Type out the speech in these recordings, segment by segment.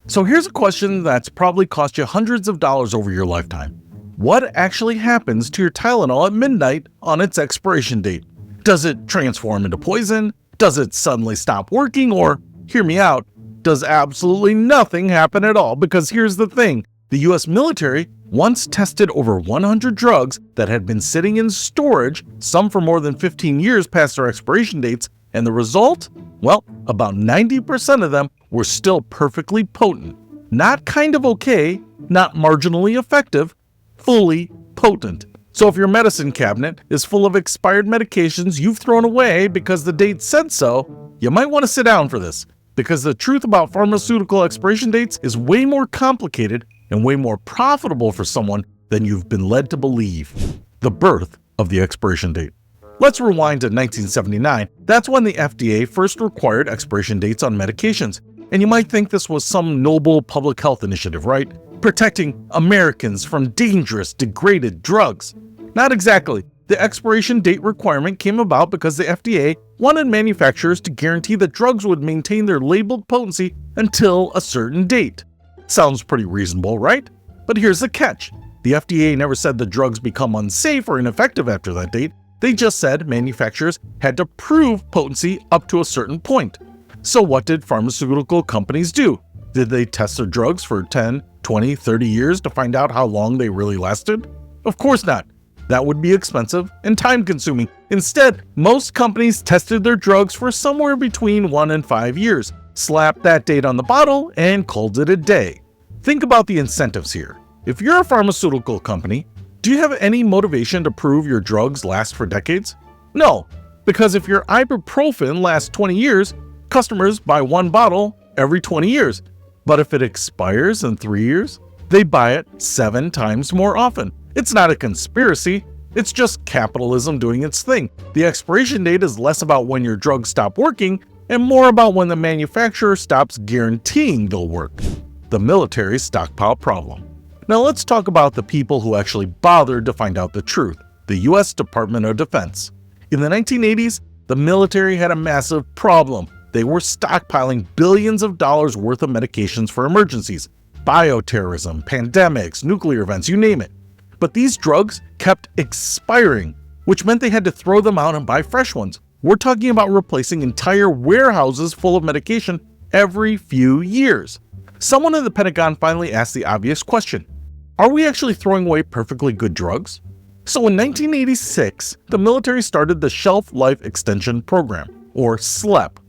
So here's a question that's probably cost you hundreds of dollars over your lifetime. What actually happens to your Tylenol at midnight on its expiration date? Does it transform into poison? Does it suddenly stop working? Or, hear me out, does absolutely nothing happen at all? Because here's the thing, the US military once tested over 100 drugs that had been sitting in storage, some for more than 15 years past their expiration dates, and the result? Well, about 90% of them were still perfectly potent. Not kind of okay, not marginally effective, fully potent. So if your medicine cabinet is full of expired medications you've thrown away because the date said so, you might want to sit down for this, because the truth about pharmaceutical expiration dates is way more complicated and way more profitable for someone than you've been led to believe. The birth of the expiration date. Let's rewind to 1979. That's when the FDA first required expiration dates on medications. And you might think this was some noble public health initiative, right? Protecting Americans from dangerous, degraded drugs. Not exactly. The expiration date requirement came about because the FDA wanted manufacturers to guarantee that drugs would maintain their labeled potency until a certain date. Sounds pretty reasonable, right? But here's the catch. The FDA never said the drugs become unsafe or ineffective after that date. They just said manufacturers had to prove potency up to a certain point. So what did pharmaceutical companies do? Did they test their drugs for 10, 20, 30 years to find out how long they really lasted? Of course not. That would be expensive and time-consuming. Instead, most companies tested their drugs for somewhere between 1 and 5 years, slapped that date on the bottle, and called it a day. Think about the incentives here. If you're a pharmaceutical company, do you have any motivation to prove your drugs last for decades? No, because if your ibuprofen lasts 20 years, customers buy one bottle every 20 years. But if it expires in 3 years, they buy it 7 times more often. It's not a conspiracy, it's just capitalism doing its thing. The expiration date is less about when your drugs stop working and more about when the manufacturer stops guaranteeing they'll work. The military stockpile problem. Now let's talk about the people who actually bothered to find out the truth, the US Department of Defense. In the 1980s, the military had a massive problem. They were stockpiling billions of dollars worth of medications for emergencies, bioterrorism, pandemics, nuclear events, you name it. But these drugs kept expiring, which meant they had to throw them out and buy fresh ones. We're talking about replacing entire warehouses full of medication every few years. Someone in the Pentagon finally asked the obvious question: are we actually throwing away perfectly good drugs? So in 1986, the military started the Shelf Life Extension Program, or SLEP.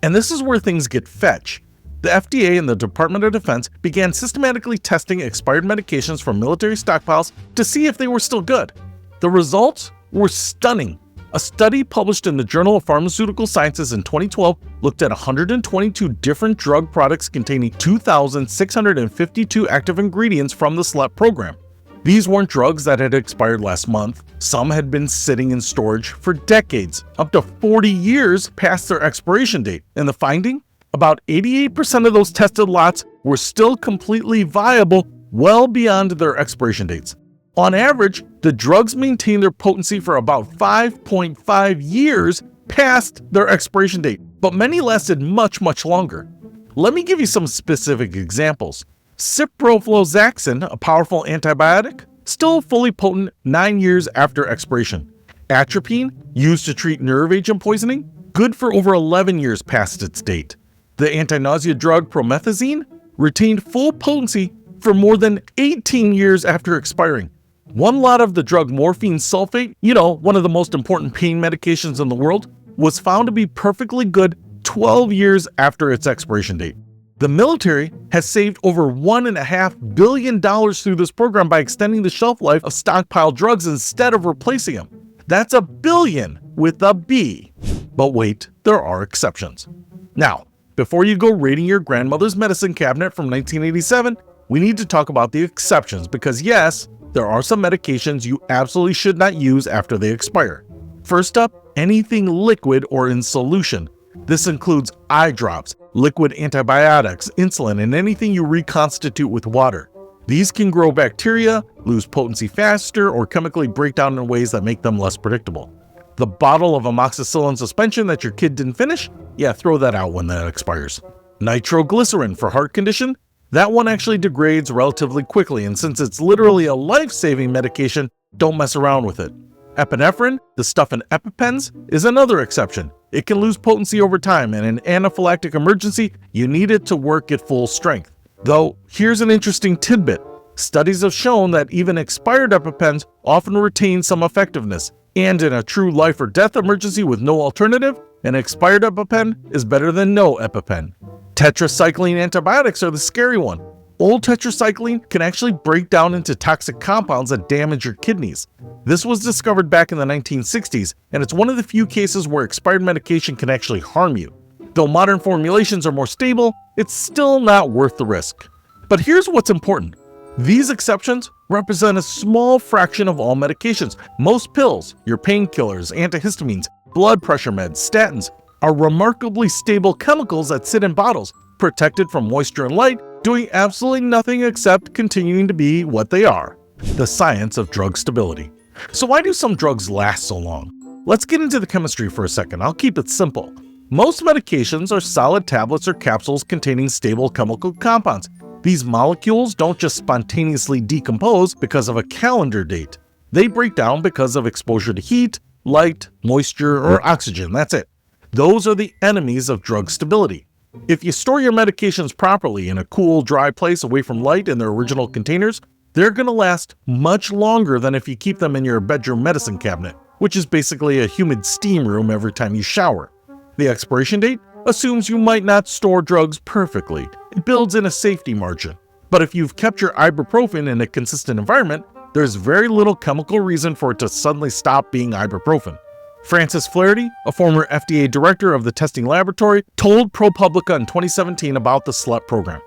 And this is where things get fetch. The FDA and the Department of Defense began systematically testing expired medications from military stockpiles to see if they were still good. The results were stunning. A study published in the Journal of Pharmaceutical Sciences in 2012 looked at 122 different drug products containing 2,652 active ingredients from the SLEP program. These weren't drugs that had expired last month. Some had been sitting in storage for decades, up to 40 years past their expiration date. And the finding? About 88% of those tested lots were still completely viable well beyond their expiration dates. On average, the drugs maintained their potency for about 5.5 years past their expiration date, but many lasted much, much longer. Let me give you some specific examples. Ciprofloxacin, a powerful antibiotic, still fully potent 9 years after expiration. Atropine, used to treat nerve agent poisoning, good for over 11 years past its date. The anti-nausea drug promethazine retained full potency for more than 18 years after expiring. One lot of the drug morphine sulfate, one of the most important pain medications in the world, was found to be perfectly good 12 years after its expiration date. The military has saved over $1.5 billion through this program by extending the shelf life of stockpiled drugs instead of replacing them. That's a billion with a B. But wait, there are exceptions. Now, before you go raiding your grandmother's medicine cabinet from 1987, we need to talk about the exceptions because yes, there are some medications you absolutely should not use after they expire. First up, anything liquid or in solution. This includes eye drops, liquid antibiotics, insulin, and anything you reconstitute with water. These can grow bacteria, lose potency faster, or chemically break down in ways that make them less predictable. The bottle of amoxicillin suspension that your kid didn't finish? Yeah, throw that out when that expires. Nitroglycerin for heart condition? That one actually degrades relatively quickly, and since it's literally a life-saving medication, don't mess around with it. Epinephrine, the stuff in EpiPens, is another exception. It can lose potency over time, and in an anaphylactic emergency, you need it to work at full strength. Though, here's an interesting tidbit. Studies have shown that even expired EpiPens often retain some effectiveness, and in a true life or death emergency with no alternative, an expired EpiPen is better than no EpiPen. Tetracycline antibiotics are the scary one. Old tetracycline can actually break down into toxic compounds that damage your kidneys. This was discovered back in the 1960s, and it's one of the few cases where expired medication can actually harm you. Though modern formulations are more stable, it's still not worth the risk. But here's what's important. These exceptions represent a small fraction of all medications. Most pills, your painkillers, antihistamines, blood pressure meds, statins, are remarkably stable chemicals that sit in bottles, protected from moisture and light, doing absolutely nothing except continuing to be what they are. The science of drug stability. So why do some drugs last so long? Let's get into the chemistry for a second. I'll keep it simple. Most medications are solid tablets or capsules containing stable chemical compounds. These molecules don't just spontaneously decompose because of a calendar date. They break down because of exposure to heat, light, moisture, or oxygen. That's it. Those are the enemies of drug stability. If you store your medications properly in a cool, dry place away from light in their original containers, they're going to last much longer than if you keep them in your bedroom medicine cabinet, which is basically a humid steam room every time you shower. The expiration date assumes you might not store drugs perfectly. It builds in a safety margin. But if you've kept your ibuprofen in a consistent environment, there's very little chemical reason for it to suddenly stop being ibuprofen. Francis Flaherty, a former FDA director of the testing laboratory, told ProPublica in 2017 about the SLEP program.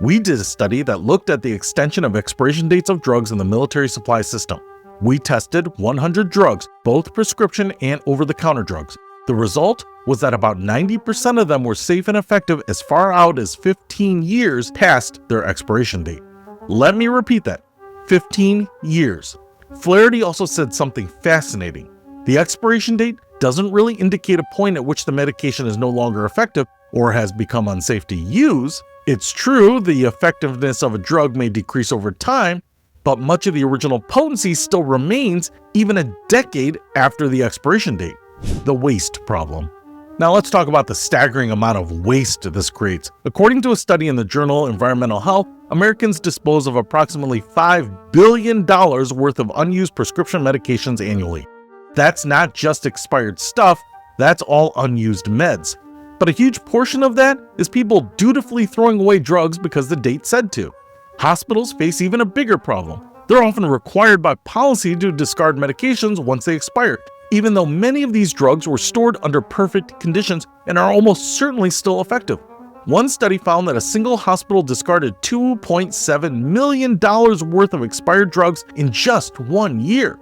We did a study that looked at the extension of expiration dates of drugs in the military supply system. We tested 100 drugs, both prescription and over-the-counter drugs. The result was that about 90% of them were safe and effective as far out as 15 years past their expiration date. Let me repeat that. 15 years. Flaherty also said something fascinating. The expiration date doesn't really indicate a point at which the medication is no longer effective or has become unsafe to use. It's true the effectiveness of a drug may decrease over time, but much of the original potency still remains even a decade after the expiration date. The waste problem. Now let's talk about the staggering amount of waste this creates. According to a study in the journal Environmental Health, Americans dispose of approximately $5 billion worth of unused prescription medications annually. That's not just expired stuff, that's all unused meds. But a huge portion of that is people dutifully throwing away drugs because the date said to. Hospitals face even a bigger problem. They're often required by policy to discard medications once they expire, even though many of these drugs were stored under perfect conditions and are almost certainly still effective. One study found that a single hospital discarded $2.7 million worth of expired drugs in just 1 year.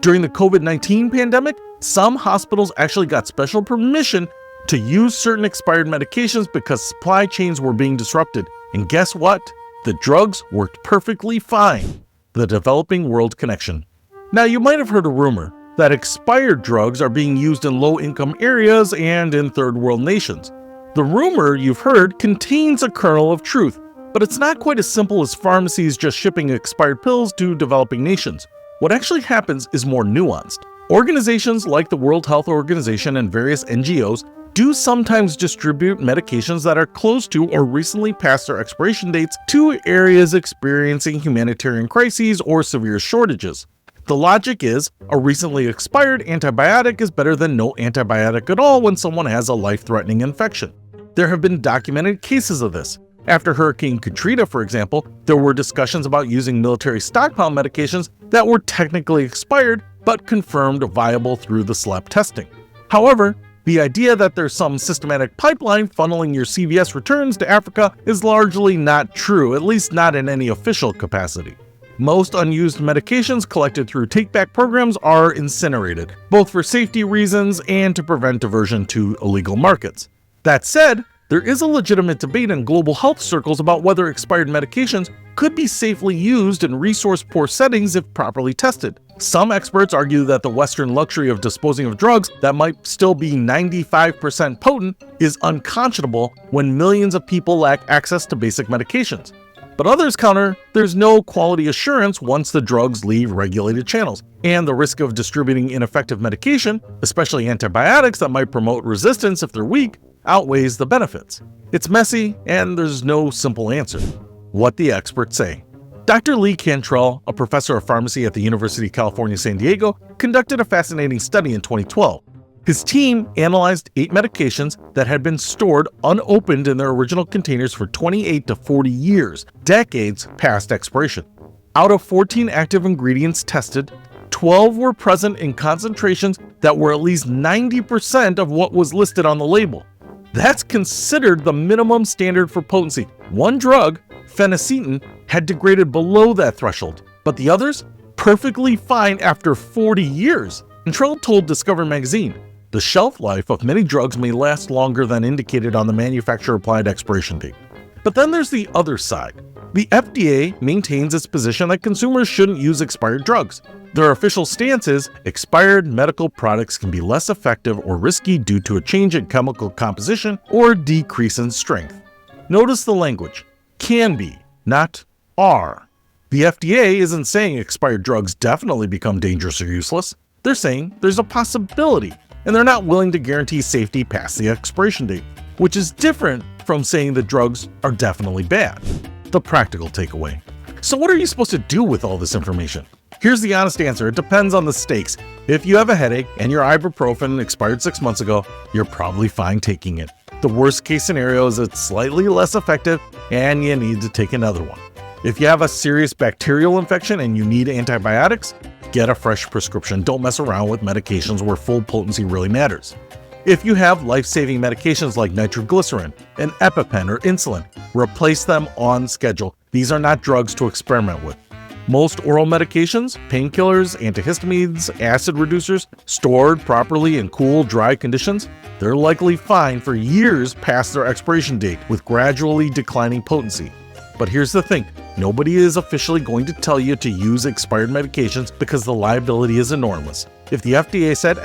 During the COVID-19 pandemic, some hospitals actually got special permission to use certain expired medications because supply chains were being disrupted. And guess what? The drugs worked perfectly fine. The developing world connection. Now, you might have heard a rumor that expired drugs are being used in low-income areas and in third-world nations. The rumor you've heard contains a kernel of truth, but it's not quite as simple as pharmacies just shipping expired pills to developing nations. What actually happens is more nuanced. Organizations like the World Health Organization and various NGOs do sometimes distribute medications that are close to or recently past their expiration dates to areas experiencing humanitarian crises or severe shortages. The logic is, a recently expired antibiotic is better than no antibiotic at all when someone has a life-threatening infection. There have been documented cases of this. After Hurricane Katrina, for example, there were discussions about using military stockpile medications that were technically expired but confirmed viable through the SLEP testing. However, the idea that there's some systematic pipeline funneling your CVS returns to Africa is largely not true, at least not in any official capacity. Most unused medications collected through take-back programs are incinerated, both for safety reasons and to prevent diversion to illegal markets. That said, there is a legitimate debate in global health circles about whether expired medications could be safely used in resource-poor settings if properly tested. Some experts argue that the Western luxury of disposing of drugs that might still be 95% potent is unconscionable when millions of people lack access to basic medications. But others counter there's no quality assurance once the drugs leave regulated channels, and the risk of distributing ineffective medication, especially antibiotics that might promote resistance if they're weak, outweighs the benefits. It's messy, and there's no simple answer. What the experts say. Dr. Lee Cantrell, a professor of pharmacy at the University of California, San Diego, conducted a fascinating study in 2012. His team analyzed 8 medications that had been stored unopened in their original containers for 28 to 40 years, decades past expiration. Out of 14 active ingredients tested, 12 were present in concentrations that were at least 90% of what was listed on the label. That's considered the minimum standard for potency. One drug, phenacetin, had degraded below that threshold, but the others perfectly fine after 40 years. Cantrell told Discover magazine, "The shelf life of many drugs may last longer than indicated on the manufacturer-applied expiration date." But then there's the other side. The FDA maintains its position that consumers shouldn't use expired drugs. Their official stance is expired medical products can be less effective or risky due to a change in chemical composition or decrease in strength. Notice the language. Can be, not are. The FDA isn't saying expired drugs definitely become dangerous or useless. They're saying there's a possibility, and they're not willing to guarantee safety past the expiration date, which is different from saying that drugs are definitely bad. The practical takeaway. So what are you supposed to do with all this information? Here's the honest answer. It depends on the stakes. If you have a headache and your ibuprofen expired 6 months ago, you're probably fine taking it. The worst case scenario is it's slightly less effective and you need to take another one. If you have a serious bacterial infection and you need antibiotics, get a fresh prescription. Don't mess around with medications where full potency really matters. If you have life-saving medications like nitroglycerin, an EpiPen, or insulin, replace them on schedule. These are not drugs to experiment with. Most oral medications, painkillers, antihistamines, acid reducers, stored properly in cool, dry conditions, they're likely fine for years past their expiration date with gradually declining potency. But here's the thing, nobody is officially going to tell you to use expired medications because the liability is enormous. If the FDA said,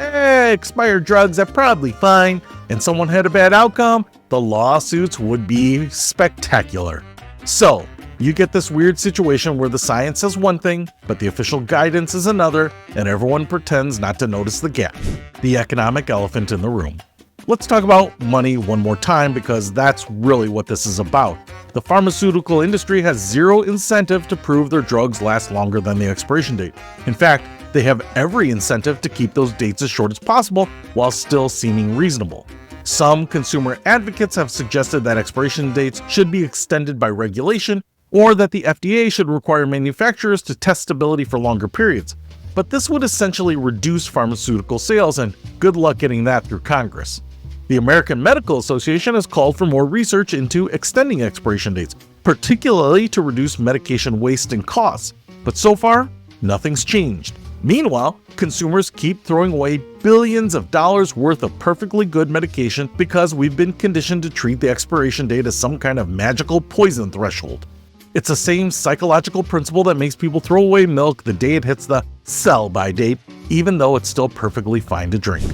expired drugs are probably fine, and someone had a bad outcome, the lawsuits would be spectacular. So, you get this weird situation where the science says one thing, but the official guidance is another, and everyone pretends not to notice the gap. The economic elephant in the room. Let's talk about money one more time because that's really what this is about. The pharmaceutical industry has zero incentive to prove their drugs last longer than the expiration date. In fact, they have every incentive to keep those dates as short as possible while still seeming reasonable. Some consumer advocates have suggested that expiration dates should be extended by regulation or that the FDA should require manufacturers to test stability for longer periods. But this would essentially reduce pharmaceutical sales, and good luck getting that through Congress. The American Medical Association has called for more research into extending expiration dates, particularly to reduce medication waste and costs. But so far, nothing's changed. Meanwhile, consumers keep throwing away billions of dollars worth of perfectly good medication because we've been conditioned to treat the expiration date as some kind of magical poison threshold. It's the same psychological principle that makes people throw away milk the day it hits the sell-by date, even though it's still perfectly fine to drink.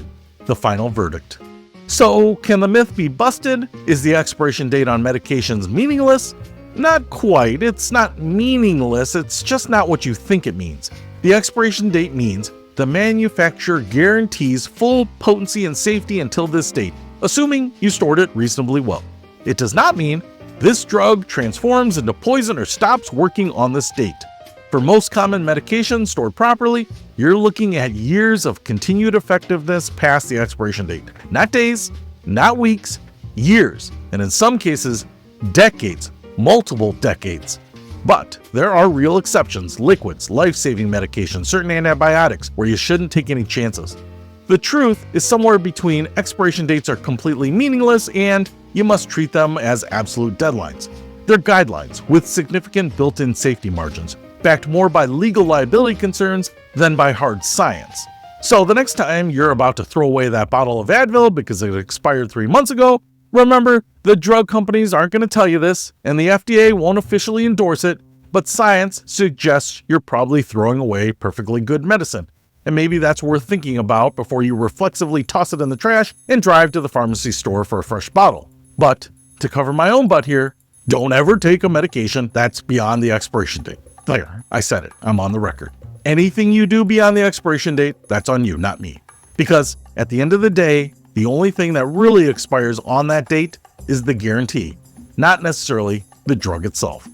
The final verdict. So, can the myth be busted? Is the expiration date on medications meaningless? Not quite. It's not meaningless, it's just not what you think it means. The expiration date means the manufacturer guarantees full potency and safety until this date, assuming you stored it reasonably well. It does not mean this drug transforms into poison or stops working on this date. For most common medications stored properly, you're looking at years of continued effectiveness past the expiration date. Not days, not weeks, years, and in some cases, decades, multiple decades. But there are real exceptions: liquids, life-saving medications, certain antibiotics, where you shouldn't take any chances. The truth is somewhere between expiration dates are completely meaningless and you must treat them as absolute deadlines. They're guidelines with significant built-in safety margins, backed more by legal liability concerns than by hard science. So the next time you're about to throw away that bottle of Advil because it expired 3 months ago, remember, the drug companies aren't going to tell you this, and the FDA won't officially endorse it, but science suggests you're probably throwing away perfectly good medicine. And maybe that's worth thinking about before you reflexively toss it in the trash and drive to the pharmacy store for a fresh bottle. But to cover my own butt here, Don't ever take a medication that's beyond the expiration date. There, I said it. I'm on the record. Anything you do beyond the expiration date, that's on you, not me. Because at the end of the day, the only thing that really expires on that date is the guarantee, not necessarily the drug itself.